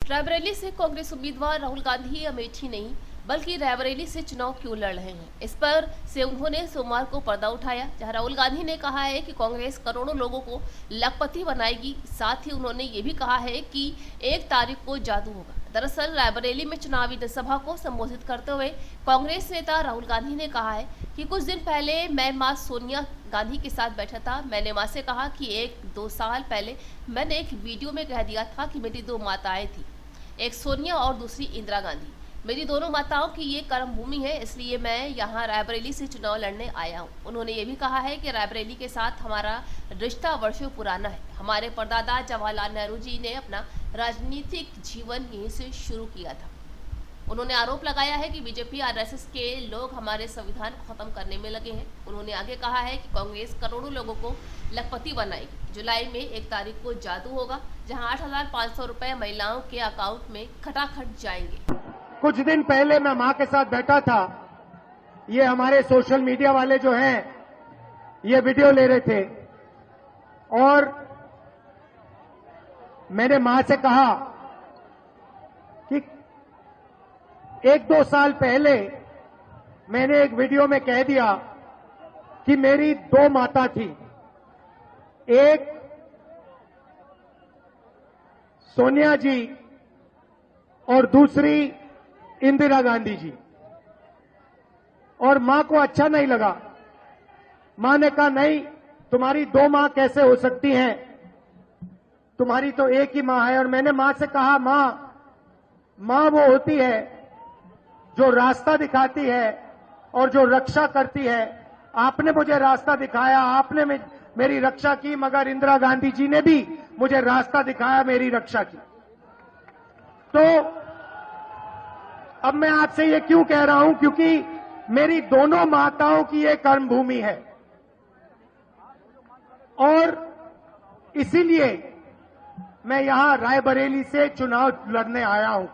रायबरेली से कांग्रेस उम्मीदवार राहुल गांधी अमेठी नहीं बल्कि रायबरेली से चुनाव क्यों लड़ रहे हैं, इस पर से उन्होंने सोमवार को पर्दा उठाया, जहां राहुल गांधी ने कहा है कि कांग्रेस करोड़ों लोगों को लखपति बनाएगी। साथ ही उन्होंने ये भी कहा है कि 1 तारीख को जादू होगा। दरअसल रायबरेली में चुनावी जनसभा को संबोधित करते हुए कांग्रेस नेता राहुल गांधी ने कहा है कि कुछ दिन पहले मैं मां सोनिया गांधी के साथ बैठा था। मैंने मां से कहा कि 1-2 साल पहले मैंने एक वीडियो में कह दिया था कि मेरी 2 माताएं थी, एक सोनिया और दूसरी इंदिरा गांधी। मेरी दोनों माताओं की ये कर्म भूमि है, इसलिए मैं यहाँ रायबरेली से चुनाव लड़ने आया हूँ। उन्होंने ये भी कहा है कि रायबरेली के साथ हमारा रिश्ता वर्षों पुराना है। हमारे परदादा जवाहरलाल नेहरू जी ने अपना राजनीतिक जीवन यहीं से शुरू किया था। उन्होंने आरोप लगाया है कि बीजेपी आरएसएस के लोग हमारे संविधान को खत्म करने में लगे हैं। उन्होंने आगे कहा है कि कांग्रेस करोड़ों लोगों को लखपति बनाएगी। जुलाई में 1 तारीख को जादू होगा, जहां 8,500 रुपए महिलाओं के अकाउंट में खटाखट जाएंगे। कुछ दिन पहले मैं मां के साथ बैठा था। ये हमारे सोशल मीडिया वाले जो हैं ये वीडियो ले रहे थे और मैंने मां से कहा कि 1-2 साल पहले मैंने एक वीडियो में कह दिया कि मेरी 2 माता थी, एक सोनिया जी और दूसरी इंदिरा गांधी जी। और मां को अच्छा नहीं लगा। मां ने कहा नहीं, तुम्हारी 2 मां कैसे हो सकती हैं, तुम्हारी तो एक ही मां है। और मैंने मां से कहा मां वो होती है जो रास्ता दिखाती है और जो रक्षा करती है। आपने मुझे रास्ता दिखाया, आपने मेरी रक्षा की, मगर इंदिरा गांधी जी ने भी मुझे रास्ता दिखाया, मेरी रक्षा की। तो अब मैं आपसे ये क्यों कह रहा हूं, क्योंकि मेरी दोनों माताओं की ये कर्म भूमि है और इसीलिए मैं यहां रायबरेली से चुनाव लड़ने आया हूं।